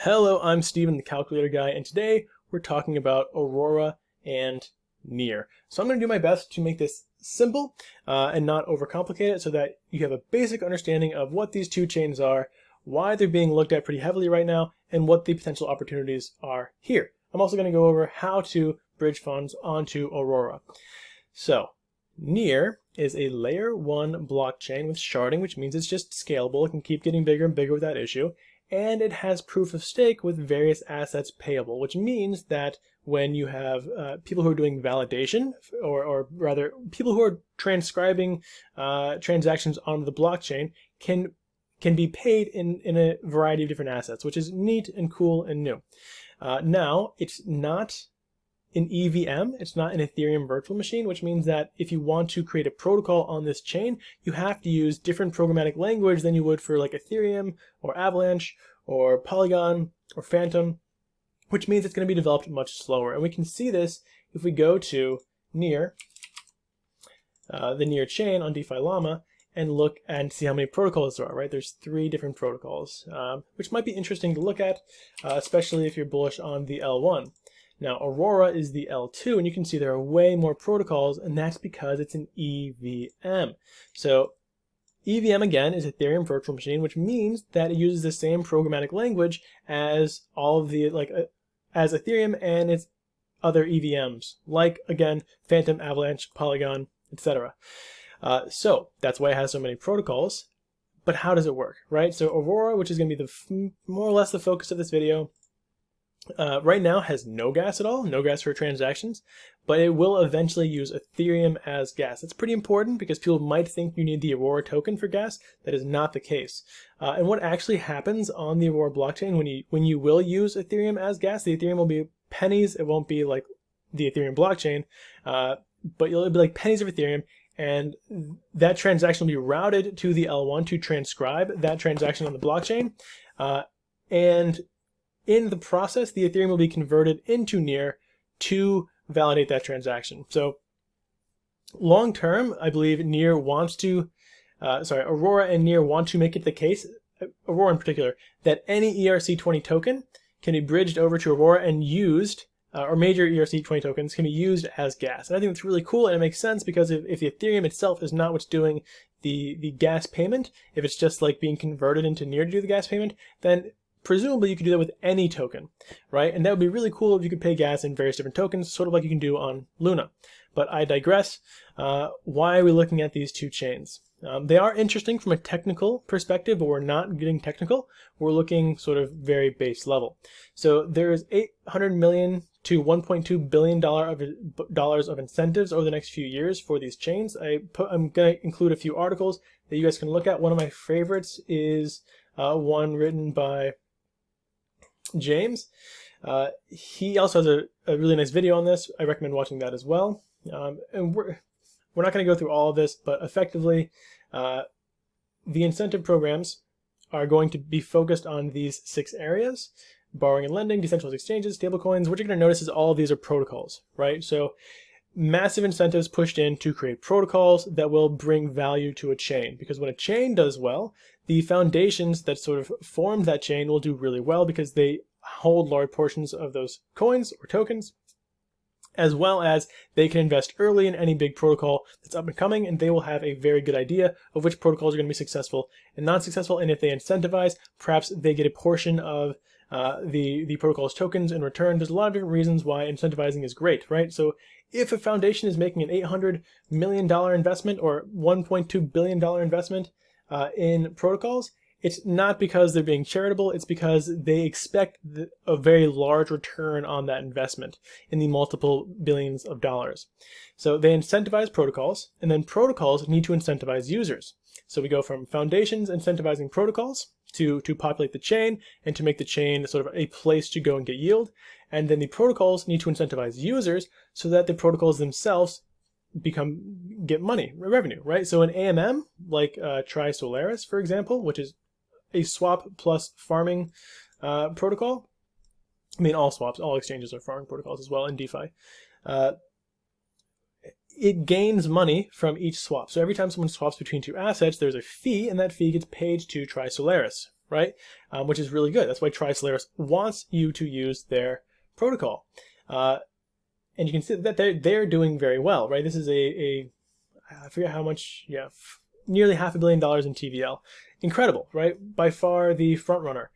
Hello, I'm Steven, the calculator guy, and today we're talking about Aurora and Near. So I'm going to do my best to make this simple and not overcomplicate it so that you have a basic understanding of what these two chains are, why they're being looked at pretty heavily right now, and what the potential opportunities are here. I'm also going to go over how to bridge funds onto Aurora. So Near is a layer 1 blockchain with sharding, which means it's just scalable. It can keep getting bigger and bigger without issue. And it has proof of stake with various assets payable, which means that when you have people who are doing validation, or rather people who are transcribing transactions onto the blockchain can be paid in a variety of different assets, which is neat and cool and new. Now, it's not an EVM, it's not an Ethereum virtual machine, which means that if you want to create a protocol on this chain, you have to use different programmatic language than you would for like Ethereum or Avalanche or Polygon or Phantom, which means it's going to be developed much slower. And we can see this if we go to Near, the Near chain on DeFi Llama, and look and see how many protocols there are, right? There's 3 different protocols, which might be interesting to look at, especially if you're bullish on the L1. Now, Aurora is the L2, and you can see there are way more protocols, and that's because it's an EVM. So EVM, again, is Ethereum virtual machine, which means that it uses the same programmatic language as all of the, as Ethereum and its other EVMs, like, again, Phantom, Avalanche, Polygon, etc. So that's why it has so many protocols. But how does it work, right? So Aurora, which is going to be more or less the focus of this video, right now has no gas at all, no gas for transactions, but it will eventually use Ethereum as gas. It's pretty important because people might think you need the Aurora token for gas. That is not the case. And what actually happens on the Aurora blockchain when you will use Ethereum as gas, the Ethereum will be pennies. It won't be like the Ethereum blockchain, but it'll be like pennies of Ethereum, and that transaction will be routed to the L1 to transcribe that transaction on the blockchain. And in the process, the Ethereum will be converted into Near to validate that transaction. So long term, I believe Near wants to, Aurora and Near want to make it the case, Aurora in particular, that any ERC20 token can be bridged over to Aurora and used, or major ERC20 tokens can be used as gas. And I think that's really cool, and it makes sense because if the Ethereum itself is not what's doing the gas payment, if it's just like being converted into Near to do the gas payment, then presumably you could do that with any token, right? And that would be really cool if you could pay gas in various different tokens, sort of like you can do on Luna. But I digress. Why are we looking at these two chains? They are interesting from a technical perspective, but we're not getting technical. We're looking sort of very base level. So there's $800 million to $1.2 billion dollars of incentives over the next few years for these chains. I'm going to include a few articles that you guys can look at. One of my favorites is one written by James. He also has a really nice video on this. I recommend watching that as well. And we're not going to go through all of this, but effectively, the incentive programs are going to be focused on these 6 areas: borrowing and lending, decentralized exchanges, stablecoins. What you're going to notice is all of these are protocols, right? So massive incentives pushed in to create protocols that will bring value to a chain, because when a chain does well, the foundations that sort of form that chain will do really well because they hold large portions of those coins or tokens, as well as they can invest early in any big protocol that's up and coming, and they will have a very good idea of which protocols are going to be successful and not successful. And if they incentivize, perhaps they get a portion of the protocol's tokens in return. There's a lot of different reasons why incentivizing is great, right? So if a foundation is making an $800 million investment or $1.2 billion investment in protocols, it's not because they're being charitable, it's because they expect a very large return on that investment in the multiple billions of dollars. So they incentivize protocols, and then protocols need to incentivize users. So we go from foundations incentivizing protocols to populate the chain and to make the chain sort of a place to go and get yield. And then the protocols need to incentivize users so that the protocols themselves get money, revenue, right? So an AMM, like Tri Solaris, for example, which is a swap plus farming protocol. I mean, all exchanges are farming protocols as well in DeFi. It gains money from each swap. So every time someone swaps between 2 assets, there's a fee, and that fee gets paid to Tri Solaris, right? Which is really good. That's why Solaris wants you to use their protocol. And you can see that they're doing very well, right? This is I forget how much, yeah, nearly $500 million in TVL. Incredible, right? By far the front runner.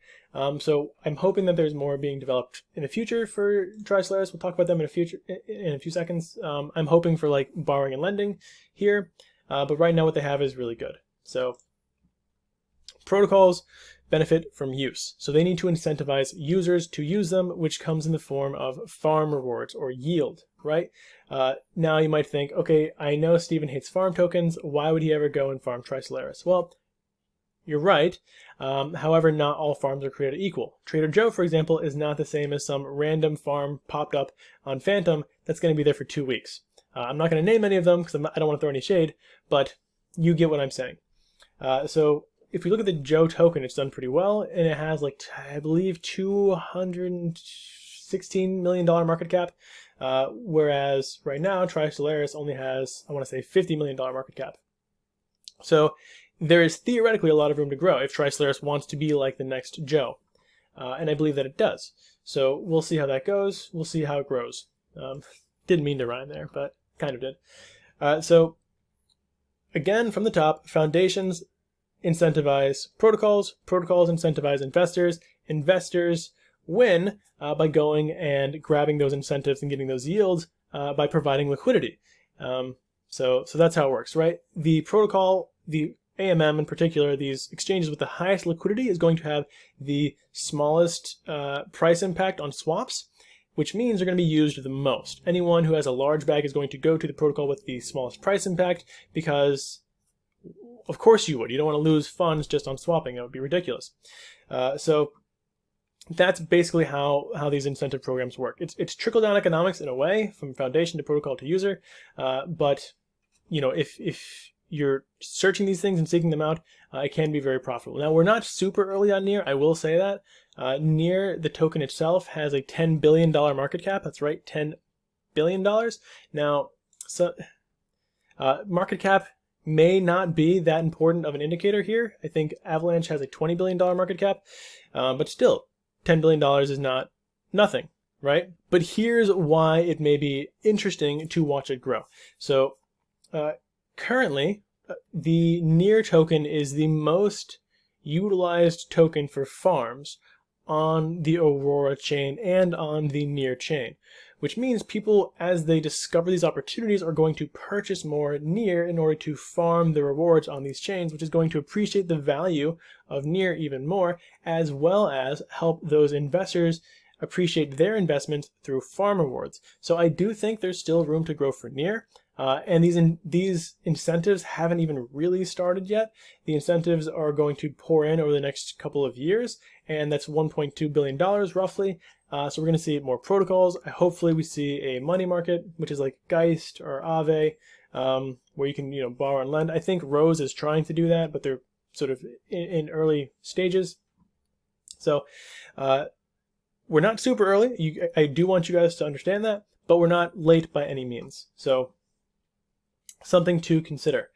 So I'm hoping that there's more being developed in the future for Solaris. We'll talk about them in a few seconds. I'm hoping for like borrowing and lending here, but right now what they have is really good. So protocols benefit from use. So they need to incentivize users to use them, which comes in the form of farm rewards or yield, right? Now you might think, okay, I know Steven hates farm tokens. Why would he ever go and farm Solaris? Well, you're right. However, not all farms are created equal. Trader Joe, for example, is not the same as some random farm popped up on Phantom that's going to be there for 2 weeks. I'm not going to name any of them because I don't want to throw any shade, but you get what I'm saying. So if we look at the Joe token, it's done pretty well, and it has like, I believe, $216 million market cap, whereas right now Solaris only has, I want to say, $50 million market cap. So there is theoretically a lot of room to grow if Solaris wants to be like the next Joe, and I believe that it does. So we'll see how that goes. We'll see how it grows. Didn't mean to rhyme there, but kind of did. So again, from the top, foundations incentivize protocols, protocols incentivize investors, investors win by going and grabbing those incentives and getting those yields by providing liquidity. So that's how it works, right? The protocol, the AMM in particular, these exchanges with the highest liquidity is going to have the smallest price impact on swaps, which means they're going to be used the most. Anyone who has a large bag is going to go to the protocol with the smallest price impact because of course you would. You don't want to lose funds just on swapping. That would be ridiculous. So that's basically how these incentive programs work. It's trickle-down economics in a way, from foundation to protocol to user. But you know, if you're searching these things and seeking them out, it can be very profitable. Now, we're not super early on Near. I will say that. Near, the token itself, has a $10 billion market cap. That's right, $10 billion. Now, so market cap may not be that important of an indicator here. I think Avalanche has a $20 billion market cap, but still, $10 billion is not nothing, right? But here's why it may be interesting to watch it grow. So currently, the Near token is the most utilized token for farms on the Aurora chain and on the Near chain, which means people, as they discover these opportunities, are going to purchase more Near in order to farm the rewards on these chains, which is going to appreciate the value of Near even more, as well as help those investors appreciate their investments through farm rewards. So I do think there's still room to grow for Near. And these incentives haven't even really started yet. The incentives are going to pour in over the next couple of years, and that's $1.2 billion roughly. So we're going to see more protocols. Hopefully we see a money market, which is like Geist or Aave, where you can borrow and lend. I think Rose is trying to do that, but they're sort of in early stages. So we're not super early. I do want you guys to understand that, but we're not late by any means. So something to consider.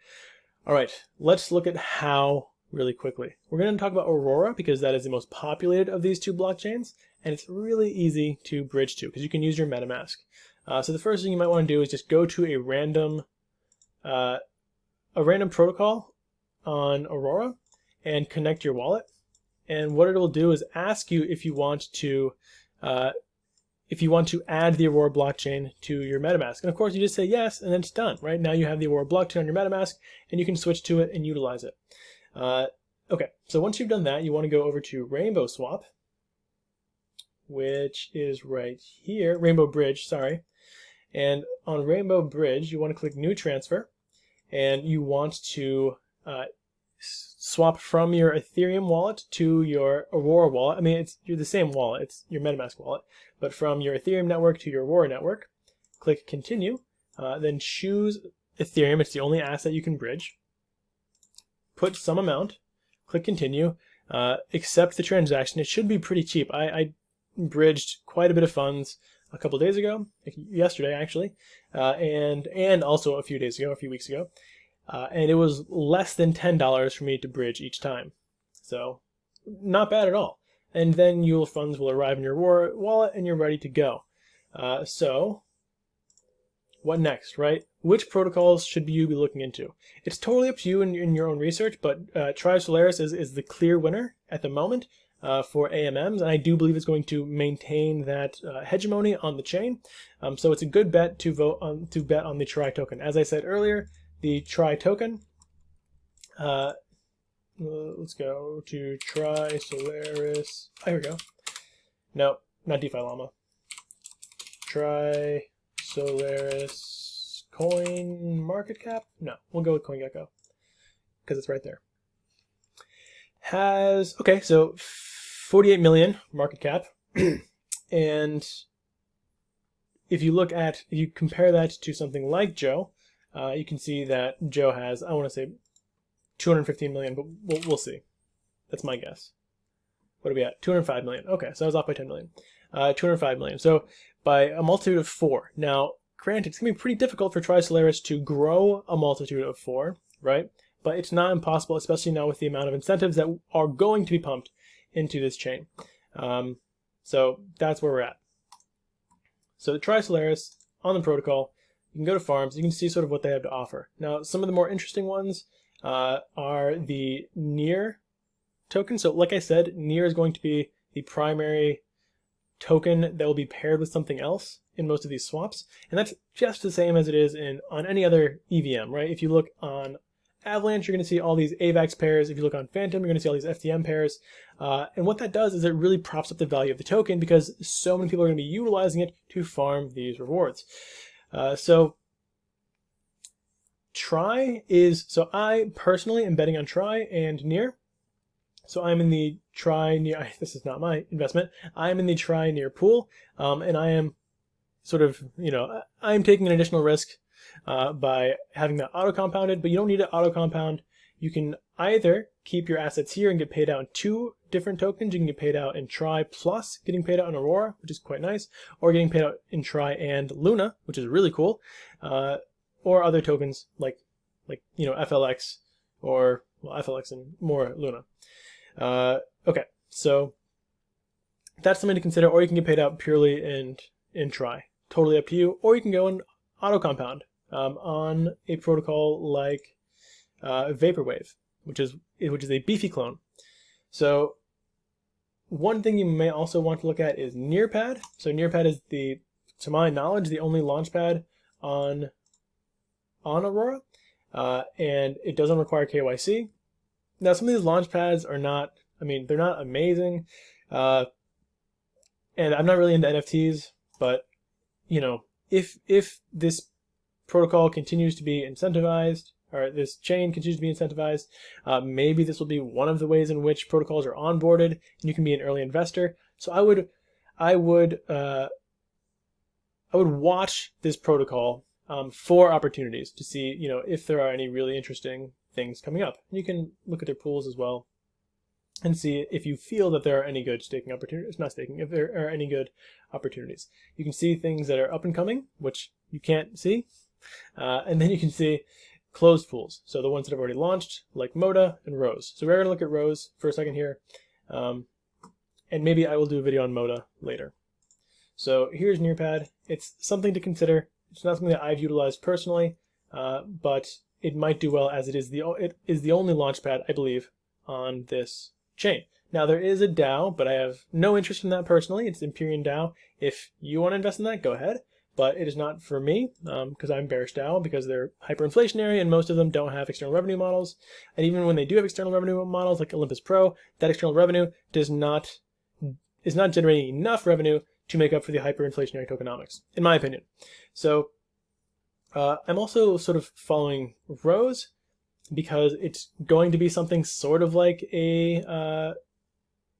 All right, let's look at how really quickly. We're going to talk about Aurora because that is the most populated of these two blockchains, and it's really easy to bridge to because you can use your MetaMask. So the first thing you might want to do is just go to a random protocol on Aurora and connect your wallet. And what it will do is ask you if you want to add the Aurora blockchain to your MetaMask. And of course, you just say yes, and then it's done, right? Now you have the Aurora blockchain on your MetaMask, and you can switch to it and utilize it. Okay, so once you've done that, you want to go over to Rainbow Swap, which is right here, Rainbow Bridge, sorry. And on Rainbow Bridge, you want to click New Transfer, and you want to swap from your Ethereum wallet to your Aurora wallet. I mean, you're the same wallet, it's your MetaMask wallet, but from your Ethereum network to your Aurora network. Click Continue, then choose Ethereum. It's the only asset you can bridge. Put some amount, click Continue, accept the transaction. It should be pretty cheap. I bridged quite a bit of funds a couple days ago, yesterday actually, and also a few weeks ago. And it was less than $10 for me to bridge each time. So not bad at all. And then your funds will arrive in your Aurora wallet and you're ready to go. So what next, right? Which protocols should you be looking into? It's totally up to you in your own research, but Tri Solaris is the clear winner at the moment for AMMs, and I do believe it's going to maintain that hegemony on the chain. So it's a good bet to bet on the Tri token. As I said earlier, the Tri token. Let's go to Tri Solaris. Oh, here we go. No, not DeFi Llama. Tri Solaris coin market cap? No, we'll go with CoinGecko because it's right there. Has, okay, so 48 million market cap. And if you compare that to something like Joe, you can see that Joe has, I want to say 215 million, but we'll see. That's my guess. What are we at? 205 million. Okay, so I was off by 10 million. 205 million. So by a multitude of 4. Now, granted, it's going to be pretty difficult for Tri Solaris to grow a multitude of 4, right? But it's not impossible, especially now with the amount of incentives that are going to be pumped into this chain. So that's where we're at. So the Tri Solaris on the protocol, you can go to farms, you can see sort of what they have to offer. Now, some of the more interesting ones are the NEAR token. So like I said, NEAR is going to be the primary token that will be paired with something else in most of these swaps. And that's just the same as it is on any other EVM, right? If you look on Avalanche, you're going to see all these AVAX pairs. If you look on Phantom, you're going to see all these FTM pairs. And what that does is it really props up the value of the token because so many people are going to be utilizing it to farm these rewards. So Tri is, so I personally am betting on Tri and NEAR. So I'm in the Tri NEAR, this is not my investment, I'm in the Tri NEAR pool, and I am sort of, I'm taking an additional risk by having that auto-compounded, but you don't need to auto-compound. You can either keep your assets here and get paid out in 2 different tokens. You can get paid out in Tri plus getting paid out in Aurora, which is quite nice, or getting paid out in Tri and Luna, which is really cool, or other tokens like FLX or, well, FLX and more Luna. Okay, so that's something to consider, or you can get paid out purely in Tri. Totally up to you, or you can go and auto-compound on a protocol like Vaporwave, which is a beefy clone. So one thing you may also want to look at is Nearpad. So Nearpad is to my knowledge, the only launchpad on Aurora, and it doesn't require KYC. Now, some of these launchpads are not, they're not amazing, and I'm not really into NFTs, but, if this protocol continues to be incentivized, or this chain continues to be incentivized, maybe this will be one of the ways in which protocols are onboarded, and you can be an early investor. So I would watch this protocol for opportunities to see, if there are any really interesting things coming up. And you can look at their pools as well and see if you feel that there are any good staking opportunities, if there are any good opportunities. You can see things that are up and coming, which you can't see, and then you can see closed pools. So the ones that have already launched, like Moda and Rose. So we're going to look at Rose for a second here, and maybe I will do a video on Moda later. So here's Nearpad. It's something to consider. It's not something that I've utilized personally, but it might do well as it is the only launchpad, I believe, on this chain. Now there is a DAO, but I have no interest in that personally. It's Empyrean DAO. If you want to invest in that, go ahead. But it is not for me because I'm bearish DAO because they're hyperinflationary and most of them don't have external revenue models. And even when they do have external revenue models like Olympus Pro, that external revenue is not generating enough revenue to make up for the hyperinflationary tokenomics, in my opinion. So I'm also sort of following Rose because it's going to be something sort of like a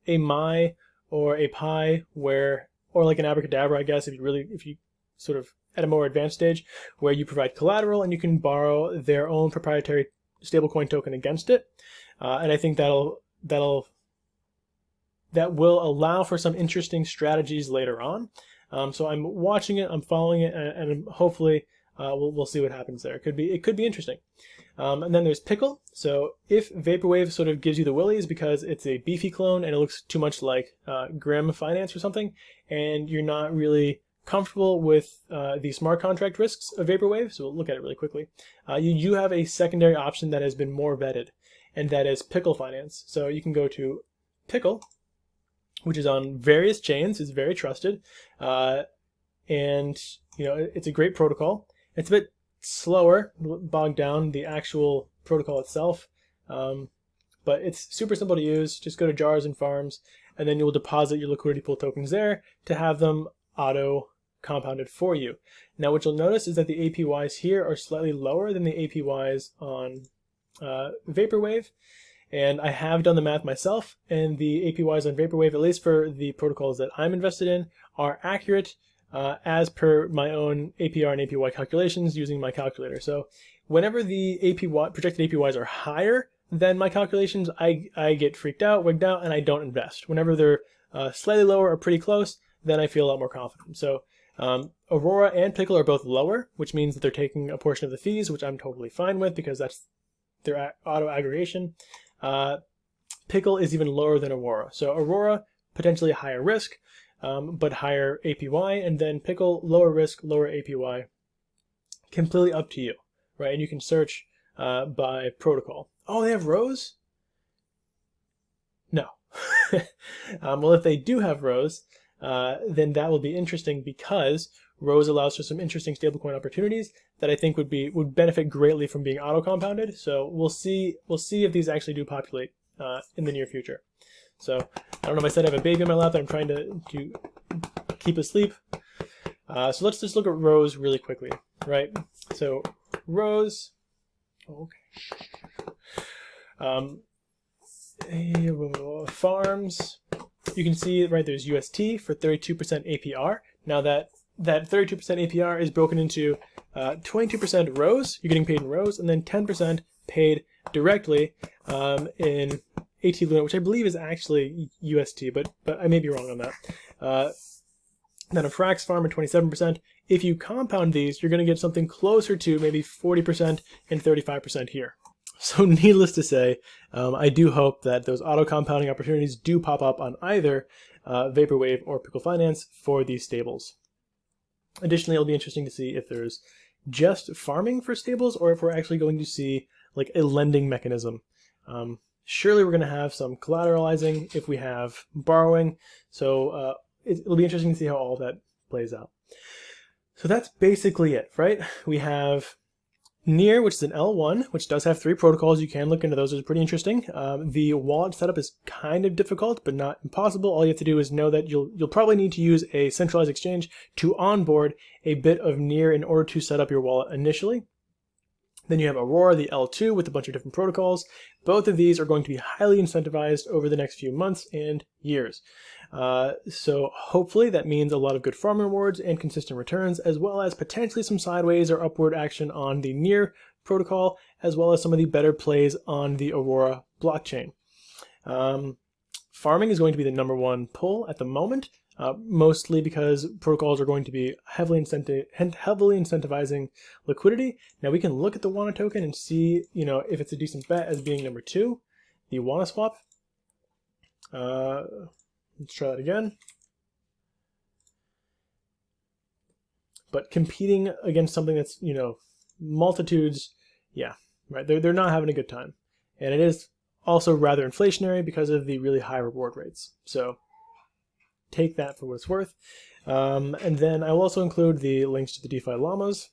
Mai or a Pi or like an Abracadabra, I guess, if you sort of at a more advanced stage where you provide collateral and you can borrow their own proprietary stablecoin token against it. And I think that will allow for some interesting strategies later on. So I'm watching it, I'm following it, and hopefully we'll see what happens there. It could be interesting. And then there's Pickle. So if Vaporwave sort of gives you the willies because it's a beefy clone and it looks too much like Grim Finance or something, and you're not really comfortable with the smart contract risks of Vaporwave, so we'll look at it really quickly, you do have a secondary option that has been more vetted, and that is Pickle Finance. So you can go to Pickle, which is on various chains, is very trusted, and it's a great protocol. It's a bit slower, bogged down the actual protocol itself, but it's super simple to use. Just go to jars and farms, and then you'll deposit your liquidity pool tokens there to have them auto compounded for you. Now what you'll notice is that the APYs here are slightly lower than the APYs on Vaporwave, and I have done the math myself, and the APYs on Vaporwave, at least for the protocols that I'm invested in, are accurate as per my own APR and APY calculations using my calculator. So whenever the projected APYs are higher than my calculations, I get freaked out, wigged out, and I don't invest. Whenever they're slightly lower or pretty close, then I feel a lot more confident. So Aurora and Pickle are both lower, which means that they're taking a portion of the fees, which I'm totally fine with because that's their auto aggregation. Pickle is even lower than Aurora. So Aurora, potentially a higher risk, but higher APY, and then Pickle, lower risk, lower APY. Completely up to you, right? And you can search by protocol. Oh, they have rows? No. Well, if they do have rows, then that will be interesting because rows allows for some interesting stablecoin opportunities that I think would benefit greatly from being auto compounded. So we'll see if these actually do populate in the near future. So I don't know if I said I have a baby in my lap that I'm trying to keep asleep. So let's just look at rows really quickly, right? So rows, farms. You can see, right, there's UST for 32% APR. Now that 32% APR is broken into 22% rows, you're getting paid in rows, and then 10% paid directly in AT Luna, which I believe is actually UST, but I may be wrong on that. Then a Frax farm at 27%. If you compound these, you're going to get something closer to maybe 40% and 35% here. So needless to say, I do hope that those auto compounding opportunities do pop up on either Vaporwave or Pickle Finance for these stables. Additionally, it'll be interesting to see if there's just farming for stables or if we're actually going to see like a lending mechanism. Surely we're going to have some collateralizing if we have borrowing. So it'll be interesting to see how all that plays out. So that's basically it, right? We have Near, which is an L1, which does have 3 protocols. You can look into those. It's pretty interesting. The wallet setup is kind of difficult, but not impossible. All you have to do is know that you'll probably need to use a centralized exchange to onboard a bit of Near in order to set up your wallet initially. Then you have Aurora, the L2, with a bunch of different protocols. Both of these are going to be highly incentivized over the next few months and years. So hopefully that means a lot of good farm rewards and consistent returns, as well as potentially some sideways or upward action on the Near protocol, as well as some of the better plays on the Aurora blockchain. Farming is going to be the #1 pull at the moment, mostly because protocols are going to be heavily incentivizing liquidity. Now we can look at the Wana token and see, if it's a decent bet as being #2, the Wana swap. Let's try that again. But competing against something that's, multitudes, yeah, right. They're not having a good time. And it is also rather inflationary because of the really high reward rates. So take that for what it's worth. And then I will also include the links to the DeFi llamas.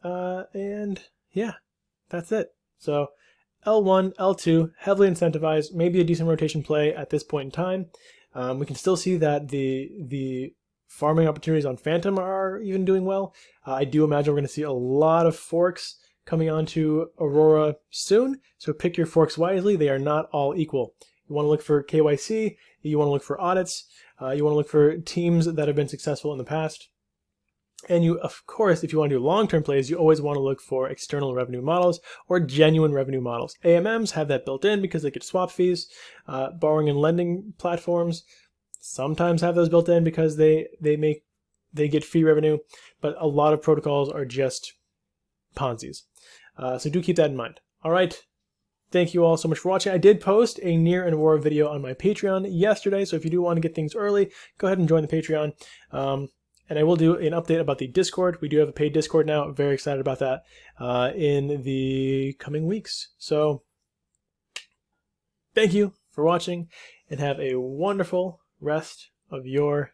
And yeah, that's it. So L1, L2, heavily incentivized, maybe a decent rotation play at this point in time. We can still see that the farming opportunities on Phantom are even doing well. I do imagine we're going to see a lot of forks coming onto Aurora soon, so pick your forks wisely. They are not all equal. You want to look for KYC, you want to look for audits, you want to look for teams that have been successful in the past. And you, of course, if you want to do long-term plays, you always want to look for external revenue models or genuine revenue models. AMMs have that built in because they get swap fees. Borrowing and lending platforms sometimes have those built in because they get fee revenue. But a lot of protocols are just Ponzi's. So do keep that in mind. All right. Thank you all so much for watching. I did post a Near and Aurora video on my Patreon yesterday, so if you do want to get things early, go ahead and join the Patreon. And I will do an update about the Discord. We do have a paid Discord now. Very excited about that in the coming weeks. So thank you for watching, and have a wonderful rest of your